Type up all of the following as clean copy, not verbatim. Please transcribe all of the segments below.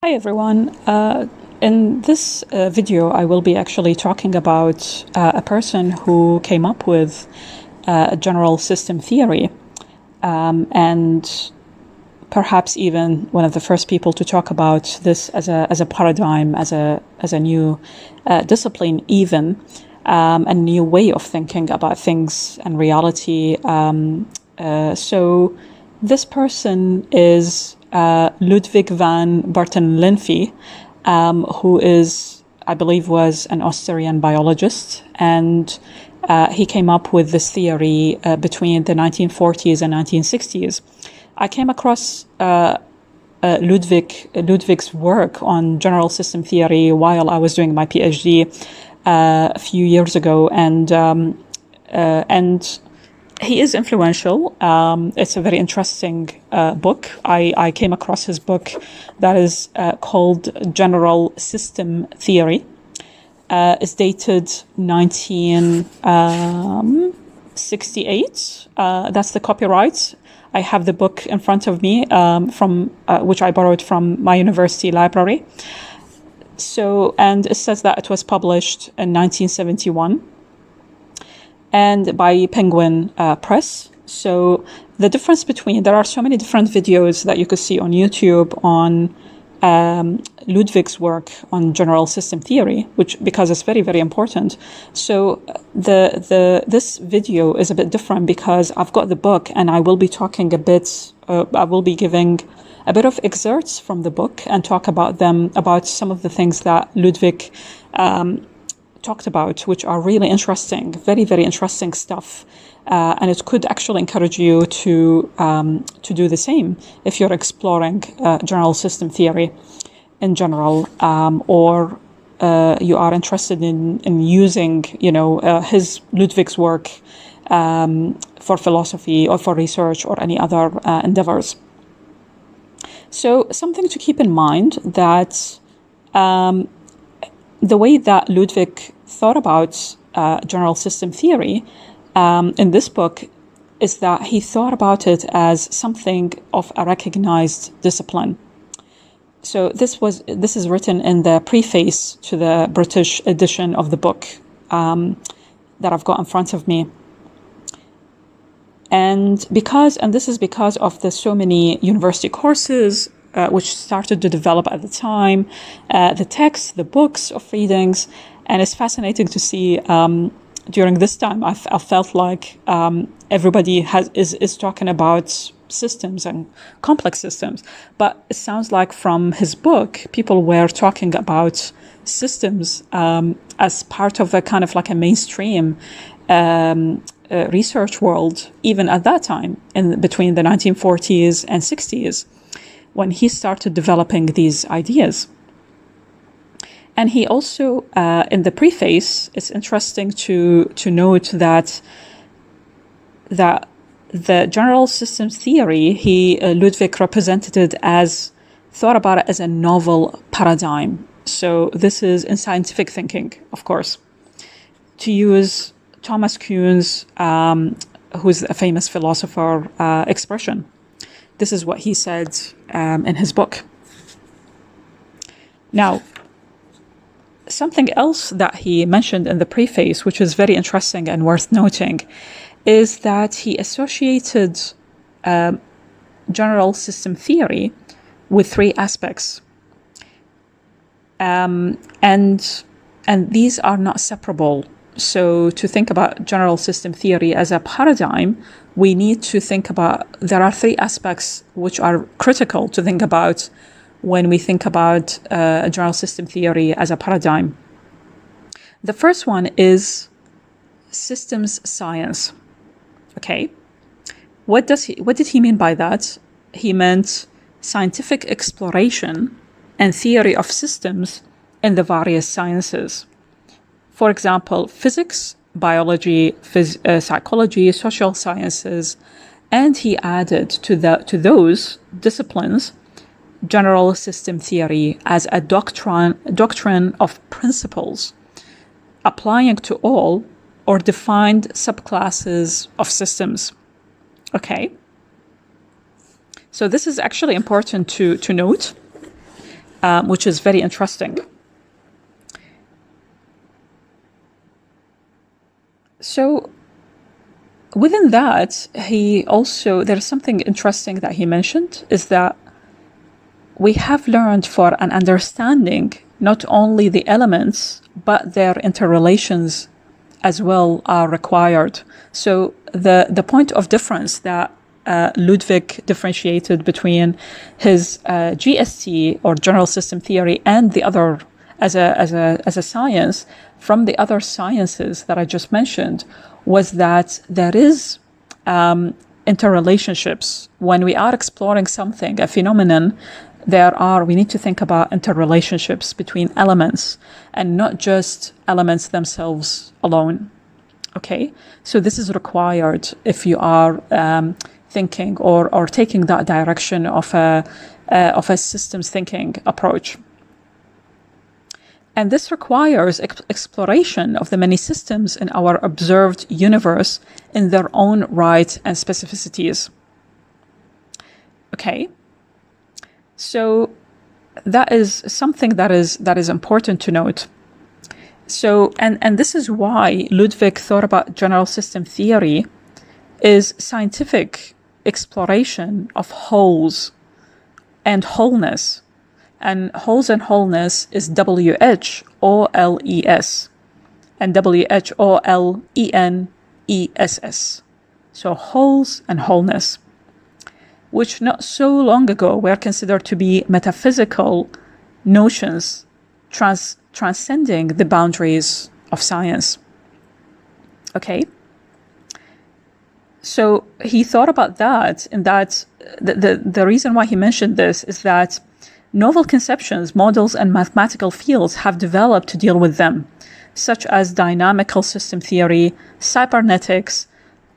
Hi everyone. In this video, I will be actually talking about a person who came up with general system theory, and perhaps even one of the first people to talk about this as a paradigm, as a new discipline, even a new way of thinking about things and reality. So this person is Ludwig von Bertalanffy, who is, I believe, was an Austrian biologist, and he came up with this theory between the 1940s and 1960s. I came across Ludwig's work on general system theory while I was doing my PhD a few years ago, and he is influential. It's a very interesting book. I came across his book that is called General System Theory. It's dated 1968. That's the copyright. I have the book in front of me, from which I borrowed from my university library. And it says that it was published in 1971. And by Penguin Press. So the difference there are so many different videos that you could see on YouTube on Ludwig's work on general system theory, because it's very, very important. So this video is a bit different because I've got the book and I will be talking I will be giving a bit of excerpts from the book and talk about some of the things that Ludwig talked about, which are really interesting, very, very interesting stuff. And it could actually encourage you to do the same if you're exploring general system theory in general, or you are interested in using, Ludwig's work for philosophy or for research or any other endeavors. So something to keep in mind that the way that Ludwig thought about general system theory in this book is that he thought about it as something of a recognized discipline. So this is written in the preface to the British edition of the book that I've got in front of me. And this is because of the so many university courses which started to develop at the time, the texts, the books of readings, and it's fascinating to see. During this time, I felt like everybody is talking about systems and complex systems, but it sounds like from his book, people were talking about systems as part of a kind of like a mainstream research world, even at that time, between the 1940s and 60s. When he started developing these ideas. And he also, in the preface, it's interesting to note that the general systems theory, Ludwig thought about it as a novel paradigm. So this is in scientific thinking, of course. To use Thomas Kuhn's, who's a famous philosopher, expression. This is what he said in his book. Now, something else that he mentioned in the preface, which is very interesting and worth noting, is that he associated general system theory with three aspects. And these are not separable. So to think about general system theory as a paradigm, we need to think about, there are three aspects which are critical to think about when we think about general system theory as a paradigm. The first one is systems science. Okay. What did he mean by that? He meant scientific exploration and theory of systems in the various sciences. For example, physics, biology, psychology, social sciences, and he added to those disciplines general system theory as a doctrine of principles applying to all or defined subclasses of systems. Okay. So this is actually important to note. which is very interesting. So within that, there's something interesting that he mentioned, is that we have learned for an understanding not only the elements, but their interrelations as well are required. So the point of difference that Ludwig differentiated between his GST, or general system theory, and the other as a science from the other sciences that I just mentioned, was that there is interrelationships. When we are exploring something, a phenomenon, we need to think about interrelationships between elements and not just elements themselves alone. Okay, so this is required if you are thinking or taking that direction of a systems thinking approach. And this requires exploration of the many systems in our observed universe in their own right and specificities. Okay, so that is something that is important to note. So, and this is why Ludwig thought about general system theory is scientific exploration of wholes and wholeness. And wholes and wholeness is WHOLES and WHOLENESS. So wholes and wholeness, which not so long ago were considered to be metaphysical notions transcending the boundaries of science. Okay? So he thought about that, and that the reason why he mentioned this is that novel conceptions, models, and mathematical fields have developed to deal with them, such as dynamical system theory, cybernetics,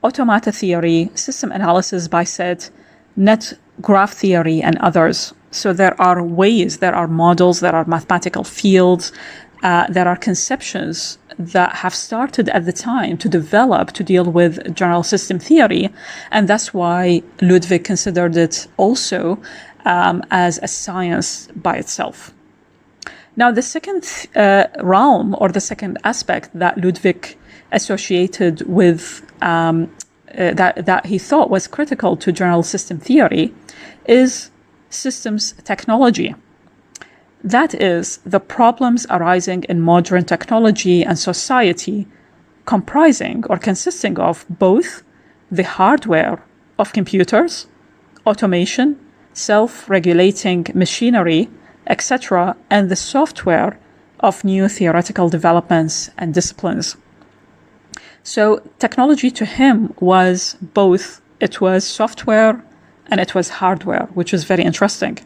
automata theory, system analysis by set, net graph theory, and others. So there are ways, there are models, there are mathematical fields, there are conceptions that have started at the time to develop to deal with general system theory. And that's why Ludwig considered it also as a science by itself. Now, the second realm, or the second aspect that Ludwig associated with, that he thought was critical to general system theory, is systems technology. That is, the problems arising in modern technology and society, comprising or consisting of both the hardware of computers, automation, self-regulating machinery, etc., and the software of new theoretical developments and disciplines. So technology to him was both, it was software and it was hardware, which is very interesting.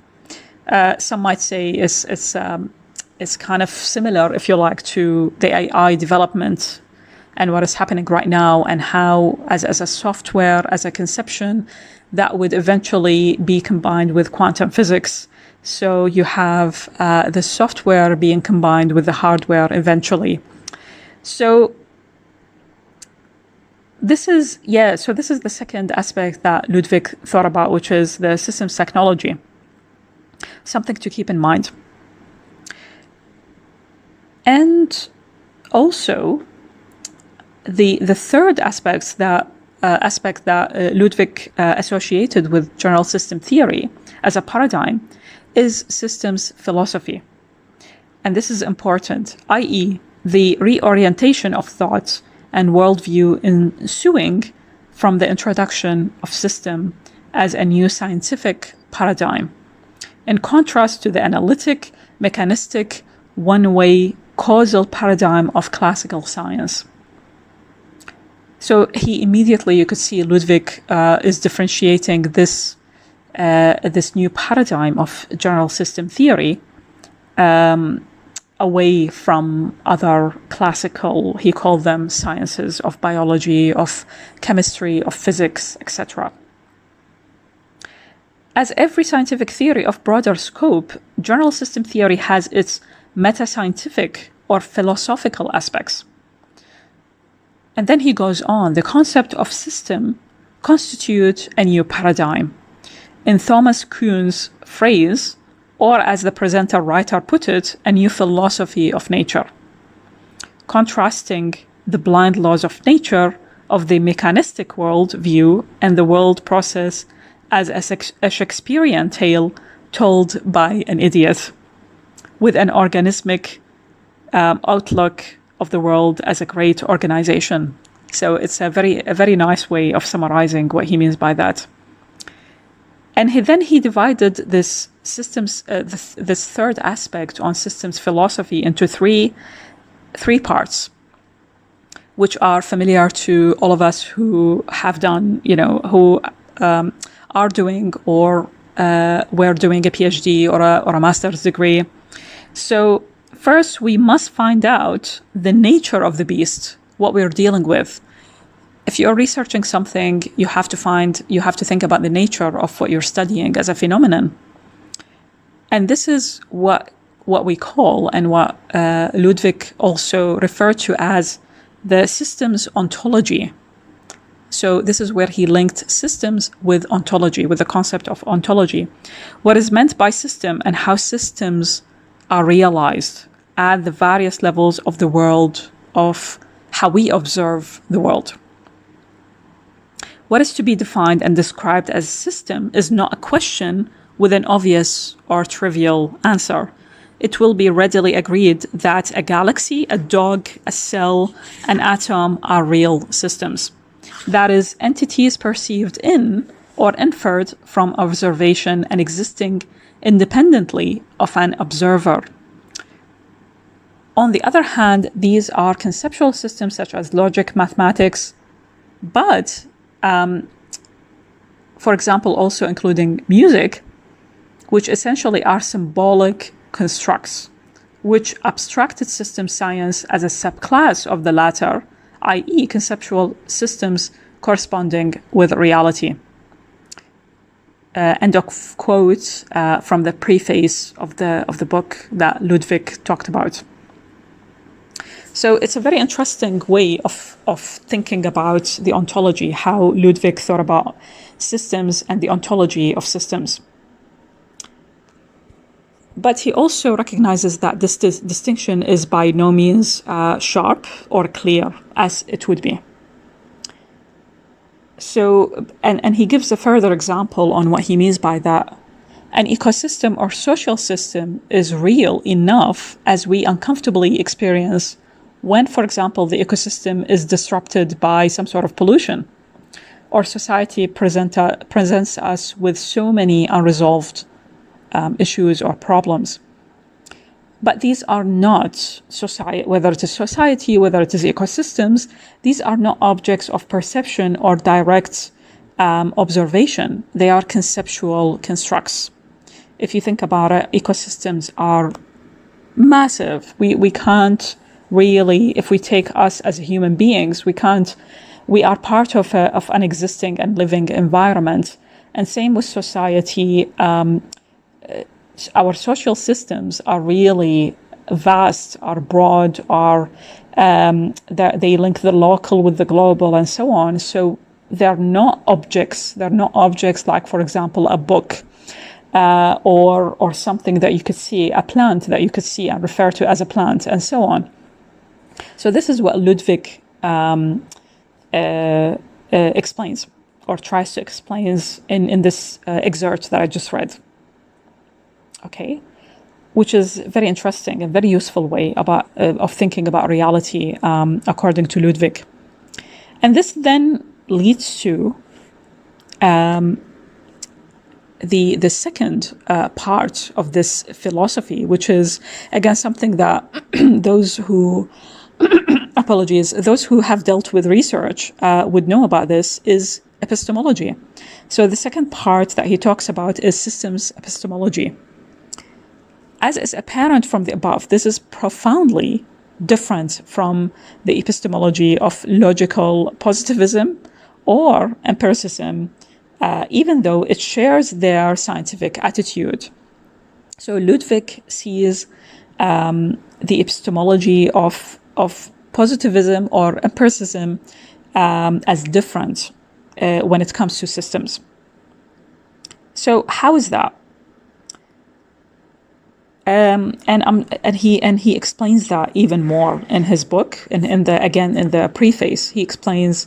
Some might say it's kind of similar, if you like, to the AI development and what is happening right now, and how as a software, as a conception, that would eventually be combined with quantum physics. So you have the software being combined with the hardware eventually. So this is the second aspect that Ludwig thought about, which is the systems technology. Something to keep in mind. And also, the third aspect that Ludwig associated with general system theory as a paradigm is systems philosophy. And this is important, i.e., the reorientation of thought and worldview ensuing from the introduction of system as a new scientific paradigm, in contrast to the analytic, mechanistic, one-way causal paradigm of classical science. So he immediately, you could see Ludwig is differentiating this new paradigm of general system theory away from other classical, he called them sciences of biology, of chemistry, of physics, etc. As every scientific theory of broader scope, general system theory has its meta-scientific or philosophical aspects. And then he goes on, the concept of system constitutes a new paradigm. In Thomas Kuhn's phrase, or as the presenter writer put it, a new philosophy of nature, contrasting the blind laws of nature of the mechanistic world view and the world process as a Shakespearean tale told by an idiot, with an organismic outlook of the world as a great organization. So it's a very nice way of summarizing what he means by that. And he divided this systems, this third aspect on systems philosophy into three parts, which are familiar to all of us who have done, who are doing or were doing a PhD or a master's degree. So first, we must find out the nature of the beast, what we're dealing with. If you're researching something, you have to think about the nature of what you're studying as a phenomenon. And this is what we call, and what Ludwig also referred to as, the systems ontology. So this is where he linked systems with ontology, with the concept of ontology. What is meant by system and how systems are realized at the various levels of the world, of how we observe the world. What is to be defined and described as system is not a question with an obvious or trivial answer. It will be readily agreed that a galaxy, a dog, a cell, an atom are real systems. That is, entities perceived in or inferred from observation and existing independently of an observer. On the other hand, these are conceptual systems such as logic, mathematics, but for example, also including music, which essentially are symbolic constructs, which abstracted system science as a subclass of the latter, i.e. conceptual systems corresponding with reality. End of quote from the preface of the book that Ludwig talked about. So it's a very interesting way of thinking about the ontology, how Ludwig thought about systems and the ontology of systems. But he also recognizes that this distinction is by no means sharp or clear as it would be. So, and he gives a further example on what he means by that. An ecosystem or social system is real enough as we uncomfortably experience when, for example, the ecosystem is disrupted by some sort of pollution, or society presents us with so many unresolved issues or problems. But these are not society, whether it is society, whether it is ecosystems, these are not objects of perception or direct observation. They are conceptual constructs. If you think about it, ecosystems are massive. We can't really, if we take us as human beings, we are part of an existing and living environment. And same with society. Our social systems are really vast, are broad, they link the local with the global and so on. So they're not objects. They're not objects like, for example, a book or something that you could see, a plant that you could see and refer to as a plant and so on. So this is what Ludwig explains or tries to explain in this excerpt that I just read. Okay, which is very interesting and very useful way of thinking about reality, according to Ludwig. And this then leads to the second part of this philosophy, which is again something that those who those who have dealt with research would know about. This is epistemology. So the second part that he talks about is systems epistemology. As is apparent from the above, this is profoundly different from the epistemology of logical positivism or empiricism, even though it shares their scientific attitude. So Ludwig sees the epistemology of positivism or empiricism as different when it comes to systems. So how is that? He explains that even more in his book, and in the preface he explains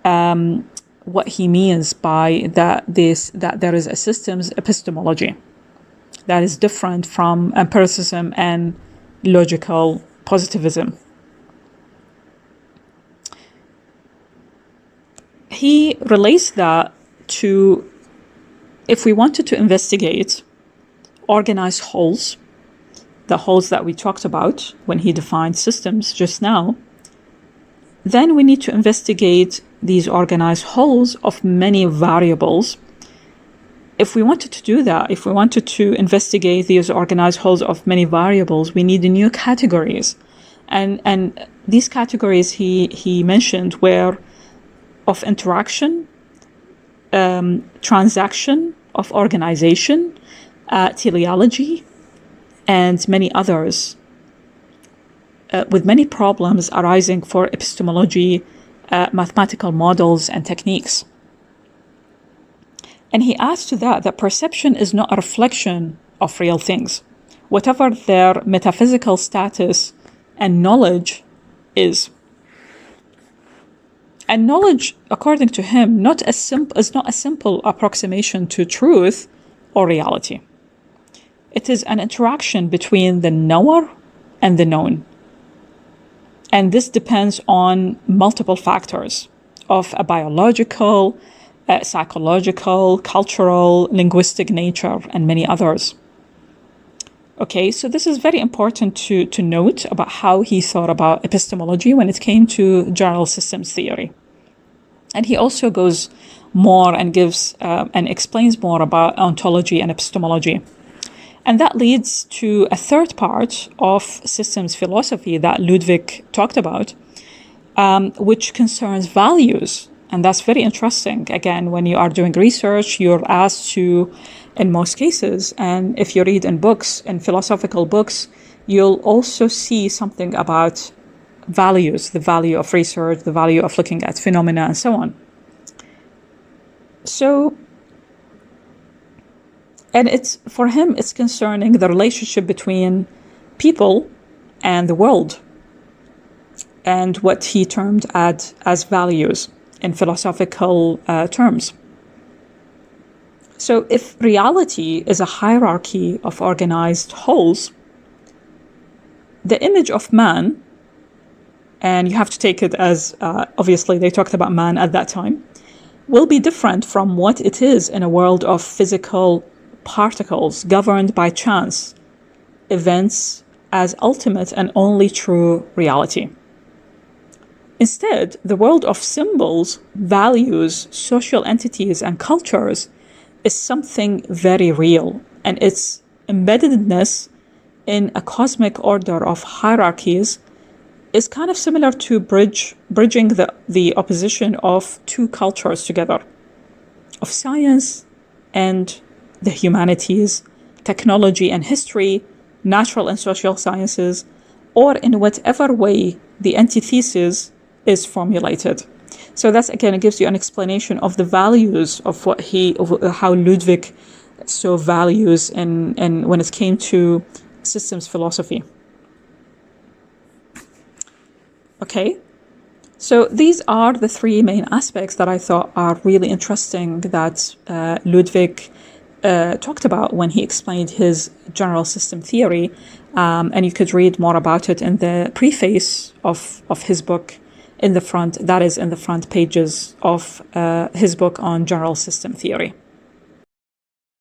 what he means by that there is a systems epistemology that is different from empiricism and logical positivism. He relates that to, if we wanted to investigate organized wholes, the wholes that we talked about when he defined systems just now, then we need to investigate these organized wholes of many variables. If we wanted to do that, if we wanted to investigate these organized wholes of many variables, we need new categories. And these categories he mentioned were of interaction, transaction, of organization, teleology, and many others, with many problems arising for epistemology, mathematical models, and techniques. And he adds to that perception is not a reflection of real things, whatever their metaphysical status and knowledge is. And knowledge, according to him, is not a simple approximation to truth or reality. It is an interaction between the knower and the known. And this depends on multiple factors of a biological, psychological, cultural, linguistic nature, and many others. Okay, so this is very important to note about how he thought about epistemology when it came to general systems theory. And he also goes more and gives and explains more about ontology and epistemology. And that leads to a third part of systems philosophy that Ludwig talked about, which concerns values. And that's very interesting. Again, when you are doing research, you're asked to, in most cases, and if you read in books, in philosophical books, you'll also see something about values, the value of research, the value of looking at phenomena, and so on. So, and for him, it's concerning the relationship between people and the world, and what he termed as values in philosophical terms. So if reality is a hierarchy of organized wholes, the image of man, and you have to take it as, obviously they talked about man at that time, will be different from what it is in a world of physical particles governed by chance, events as ultimate and only true reality. Instead, the world of symbols, values, social entities, and cultures is something very real, and its embeddedness in a cosmic order of hierarchies is kind of similar to bridging the opposition of two cultures together, of science and the humanities, technology and history, natural and social sciences, or in whatever way the antithesis is formulated. So that's, again, it gives you an explanation of the values of how Ludwig saw values and when it came to systems philosophy. Okay, so these are the three main aspects that I thought are really interesting that Ludwig talked about when he explained his general system theory, and you could read more about it in the preface of his book in the front, that is in the front pages of his book on general system theory.